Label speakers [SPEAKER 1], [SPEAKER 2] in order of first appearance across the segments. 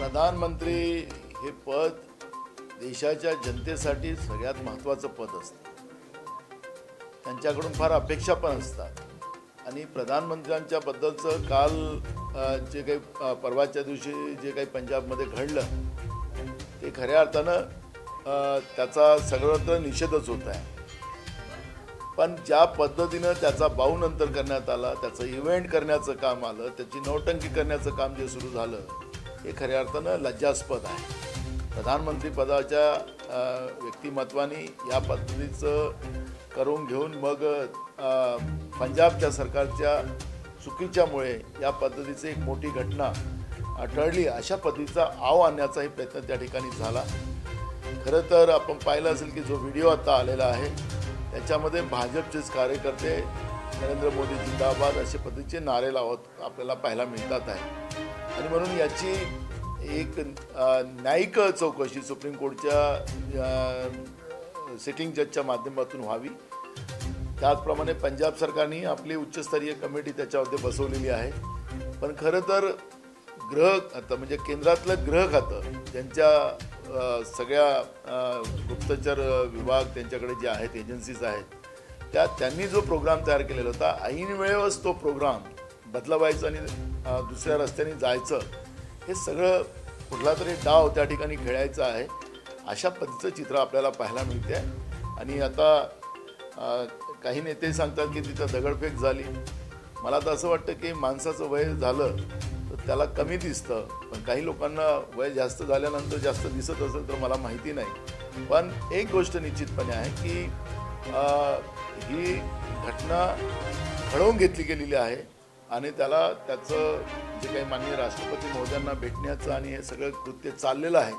[SPEAKER 1] प्रधानमंत्री हे पद देशाच्या जनतेसाठी सगळ्यात महत्त्वाचं पद असतं. त्यांच्याकडून फार अपेक्षा पण असतात आणि प्रधानमंत्र्यांच्या बद्दलचं काल जे काही परवाच्या दिवशी जे काही पंजाबमध्ये घडलं ते खऱ्या अर्थानं त्याचा सर्वत्र निषेधच होत आहे. पण ज्या पद्धतीनं त्याचा बाऊ नंतर करण्यात आला, त्याचं इव्हेंट करण्याचं काम आलं, त्याची नौटंकी करण्याचं काम जे सुरू झालं हे खऱ्या अर्थानं लज्जास्पद आहे. प्रधानमंत्री पदाच्या व्यक्तिमत्वाने या पद्धतीचं करून घेऊन मग पंजाबच्या सरकारच्या चुकीच्यामुळे या पद्धतीची एक मोठी घटना टळली, अशा पद्धतीचा आव आणण्याचाही प्रयत्न त्या ठिकाणी झाला. खरं तर आपण पाहिलं असेल की जो व्हिडिओ आता आलेला आहे त्याच्यामध्ये भाजपचेच कार्यकर्ते नरेंद्र मोदी जिंदाबाद अशा पद्धतीचे नारे लावत आपल्याला पाहायला मिळतात आहे. आणि म्हणून याची एक न्यायिक चौकशी सुप्रीम कोर्टच्या सिटिंग जजच्या माध्यमातून व्हावी. त्याचप्रमाणे पंजाब सरकारने आपली उच्चस्तरीय कमिटी त्याच्यामध्ये बसवलेली आहे. पण खरं तर गृह खातं म्हणजे केंद्रातलं गृह खातं त्यांच्या सगळ्या गुप्तचर विभाग त्यांच्याकडे जे आहेत एजन्सीज आहेत त्यांनी जो प्रोग्राम तयार केलेला होता, ऐन वेळेवरच तो प्रोग्राम बदलवायचा आणि दुसऱ्या रस्त्याने जायचं, हे सगळं कुठला तरी डाव त्या ठिकाणी खेळायचा आहे, अशा पद्धतीचं चित्र आपल्याला पाहायला मिळते आहे. आणि आता काही नेते सांगतात की तिथं दगडफेक झाली. मला तर असं वाटतं की माणसाचं वय झालं तर त्याला कमी दिसतं, पण काही लोकांना वय जास्त झाल्यानंतर जास्त दिसत असेल तर मला माहिती नाही. पण एक गोष्ट निश्चितपणे आहे की ही घटना घडवून घेतली गेलेली आहे आणि त्याचं जे काही माननीय राष्ट्रपती महोदयांना भेटण्याचं आणि हे सगळं कृत्य चाललेलं आहे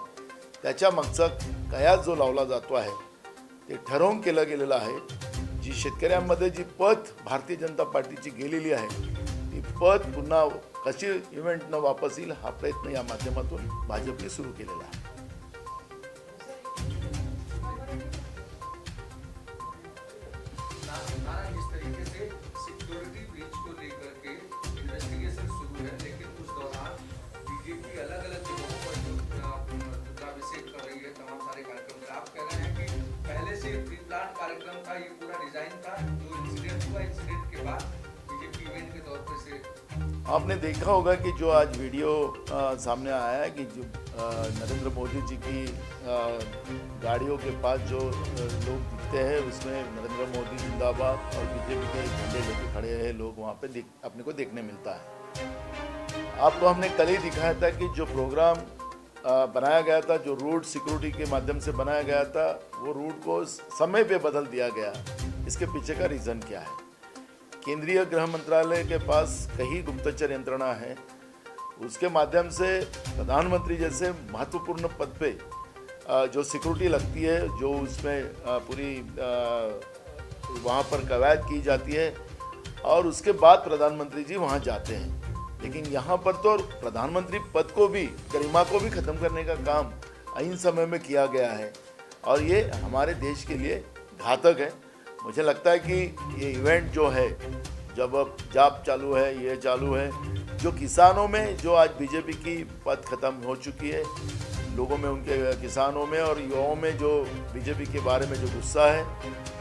[SPEAKER 1] त्याच्या मागचा कयास जो लावला जातो आहे ते ठरवून केलं गेलेलं आहे. जी शेतकऱ्यांमध्ये जी पत भारतीय जनता पार्टीची गेलेली आहे ती पत पुन्हा कशी इव्हेंटनं वापस येईल हा प्रयत्न या माध्यमातून भाजपने सुरू केलेला आहे.
[SPEAKER 2] कार्यक्रम का ये पूरा डिजाइन था, जो इंसिडेंट हुआ, इंसिडेंट के बाद बीजेपी इवेंट के तौर पर से
[SPEAKER 1] आपने देखा होगा कि जो आज वीडियो सामने आया है कि जो नरेंद्र मोदी जी की गाड़ियों के पास जो लोग दिखते हैं उसमें नरेंद्र मोदी जिंदाबाद और बीजेपी के झंडे लेके खड़े हैं लोग, वहाँ पे अपने को देखने मिलता है. आपको हमने कल ही दिखाया था कि जो प्रोग्राम बनाया गया था, जो रूट सिक्योरिटी के माध्यम से बनाया गया था, वो रूट को समय पे बदल दिया गया. इसके पीछे का रीज़न क्या है? केंद्रीय गृह मंत्रालय के पास कई गुप्तचर यंत्रणा है, उसके माध्यम से प्रधानमंत्री जैसे महत्वपूर्ण पद पे जो सिक्योरिटी लगती है, जो उसमें पूरी वहाँ पर कवायद की जाती है और उसके बाद प्रधानमंत्री जी वहाँ जाते हैं. लेकिन यहाँ पर तो प्रधानमंत्री पद को भी, गरिमा को भी ख़त्म करने का काम ऐन समय में किया गया है और ये हमारे देश के लिए घातक है. मुझे लगता है कि ये इवेंट जो है, जब अब जाप चालू है, ये चालू है, जो किसानों में जो आज बीजेपी की पद ख़त्म हो चुकी है, लोगों में, उनके किसानों में और युवाओं में जो बीजेपी के बारे में जो गुस्सा है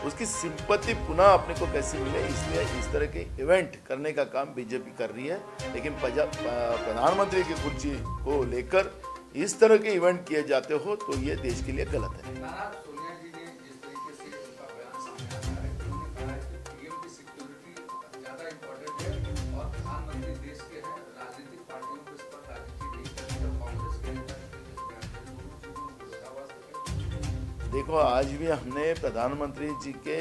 [SPEAKER 1] उसकी सिंपत्ति पुनः अपने को कैसे मिले, इसलिए इस तरह के इवेंट करने का काम बीजेपी कर रही है. लेकिन प्रधानमंत्री की कुर्सी को लेकर इस तरह के इवेंट किए जाते हो तो ये देश के लिए गलत है.
[SPEAKER 2] सोनिया जी ने जिस तरीके से उनका बयान सामने आया है, उन्होंने कहा है कि पीएम की सिक्योरिटी ज़्यादा इम्पोर्टेंट है और प्रधानमंत्री देश के हैं, राजनीतिक पार्टियों को इस पर राजनीति नहीं करनी है. कांग्रेस के नेता
[SPEAKER 1] देखो, आज भी हमने प्रधानमंत्री जी के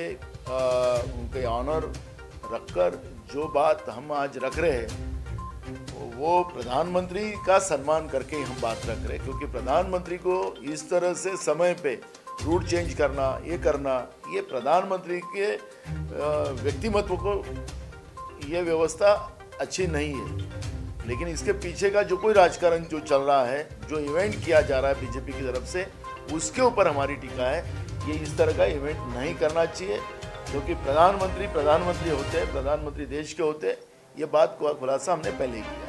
[SPEAKER 1] उनके ऑनर रखकर जो बात हम आज रख रहे हैं वो प्रधानमंत्री का सम्मान करके ही हम बात रख रहे हैं, क्योंकि प्रधानमंत्री को इस तरह से समय पे रूट चेंज करना, ये प्रधानमंत्री के व्यक्तिमत्व को ये व्यवस्था अच्छी नहीं है. लेकिन इसके पीछे का जो कोई राजकारण जो चल रहा है, जो इवेंट किया जा रहा है बीजेपी की तरफ से, उसके ऊपर हमारी टीका है. ये इस तरह का इवेंट नहीं करना चाहिए, क्योंकि प्रधानमंत्री होते हैं, प्रधानमंत्री देश के होते हैं. ये बात का खुलासा हमने पहले ही किया.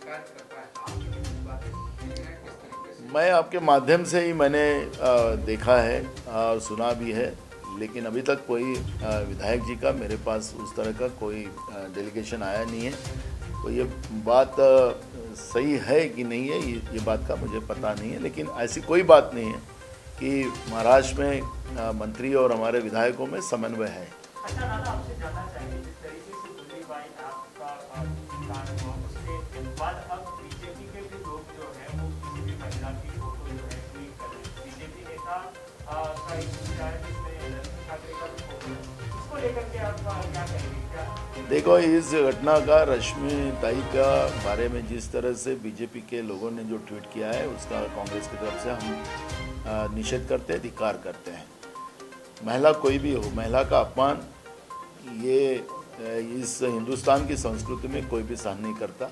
[SPEAKER 2] शिकायत करता है, आपने कुछ बातें की हैं किस तरीके से?
[SPEAKER 1] मैं आपके माध्यम से ही मैंने देखा है और सुना भी है, लेकिन अभी तक कोई विधायक जी का मेरे पास उस तरह का कोई डेलीगेशन आया नहीं है। तो ये बात सही है कि नहीं है, ये बात का मुझे पता नहीं है, लेकिन ऐसी कोई बात नहीं है कि महाराष्ट्र में मंत्री और हमारे विधायकों में समन्वय है।
[SPEAKER 3] अच्छा दादा, आपसे जानना चाहिए जिस तरीके से गोलीबारी आपका कांड हुआ उसके बाद अब बीजेपी के भी लोग जो है वो किसी भी महिला की फोटो जो है ट्वीट कर रहे हैं। बीजेपी नेता का एक विचार है जिसमें ठाकरे का भी फोटो है, इसको लेकर के आप क्या कहेंगे? क्या
[SPEAKER 1] देखो, इस घटना का रश्मि ताई का बारे में जिस तरह से बीजेपी के लोगों ने जो ट्वीट किया है उसका कांग्रेस की तरफ से हम निषेध करते हैं, धिक्कार करते हैं। महिला कोई भी हो, महिला का अपमान ये इस हिंदुस्तान की संस्कृति में कोई भी सहन नहीं करता।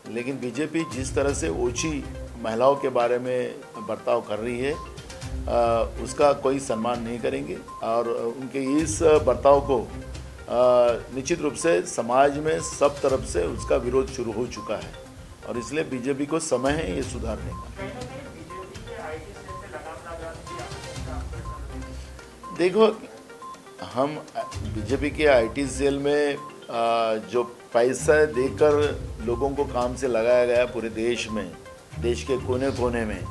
[SPEAKER 1] लेकिन बीजेपी जिस तरह से ओछी महिलाओं के बारे में बर्ताव कर रही है उसका कोई सम्मान नहीं करेंगे और उनके इस बर्ताव को निश्चित रूप से समाज में सब तरफ से उसका विरोध शुरू हो चुका है और इसलिए बीजेपी को समय है ये सुधारने का।
[SPEAKER 3] कहीं ना कहीं बीजेपी के आईटी सेल से लगाम लगाने की आवश्यकता आपको?
[SPEAKER 1] देखो, हम बीजेपी के आईटी सेल में जो पैसा देकर लोगों को काम से लगाया गया पूरे देश में, देश के कोने कोने में,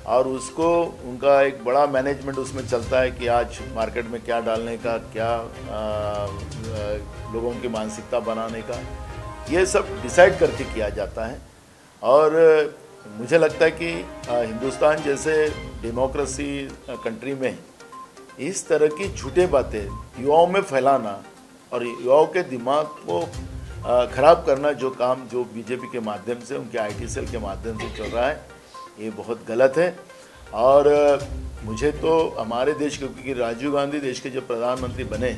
[SPEAKER 1] और उसको उनका एक बड़ा मैनेजमेंट उसमें चलता है कि आज मार्केट में क्या डालने का, क्या लोगों की मानसिकता बनाने का, ये सब डिसाइड करके किया जाता है। और मुझे लगता है कि हिंदुस्तान जैसे डेमोक्रेसी कंट्री में इस तरह की झूठे बातें युवाओं में फैलाना और युवाओं के दिमाग को खराब करना, जो काम जो बीजेपी के माध्यम से, उनके आईटी सेल के माध्यम से चल रहा है, ये बहुत गलत है। और मुझे तो हमारे देश के, क्योंकि राजीव गांधी देश के जब प्रधानमंत्री बने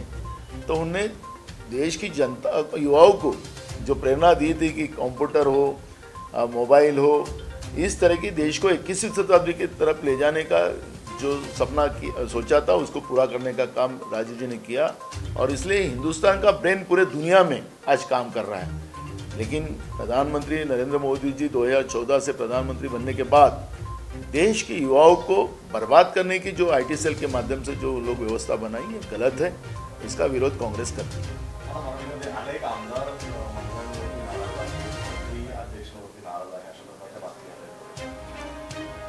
[SPEAKER 1] तो उन्होंने देश की जनता, युवाओं को जो प्रेरणा दी थी कि कंप्यूटर हो, मोबाइल हो, इस तरह की देश को 21वीं शताब्दी की तरफ ले जाने का जो सपना सोचा था उसको पूरा करने का काम राजीव जी ने किया और इसलिए हिंदुस्तान का ब्रेन पूरे दुनिया में आज काम कर रहा है। लेकिन प्रधानमंत्री नरेंद्र मोदी जी 2014 से प्रधानमंत्री बनने के बाद देश के युवाओं को बर्बाद करने की जो आईटी सेल के माध्यम से जो लोग व्यवस्था बनाई है गलत है, इसका विरोध कांग्रेस करती है।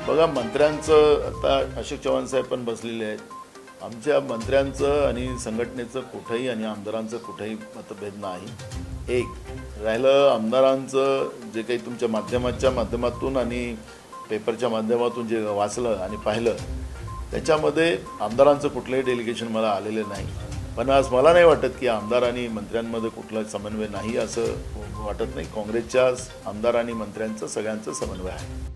[SPEAKER 1] बघा, मंत्र्यांचं आता अशोक चव्हाण साहेब पण बसलेले आहेत. आमच्या मंत्र्यांचं आणि संघटनेचं कुठेही आणि आमदारांचं कुठेही मतभेद नाही. एक राहिलं आमदारांचं जे काही तुमच्या माध्यमातून आणि पेपरच्या माध्यमातून जे वाचलं आणि पाहिलं त्याच्यामध्ये आमदारांचं कुठलंही डेलिगेशन मला आलेलं नाही. पण आज मला नाही वाटत की आमदार आणि मंत्र्यांमध्ये कुठला समन्वय नाही असं वाटत नाही. काँग्रेसच्या आमदार आणि मंत्र्यांचं सगळ्यांचं समन्वय आहे.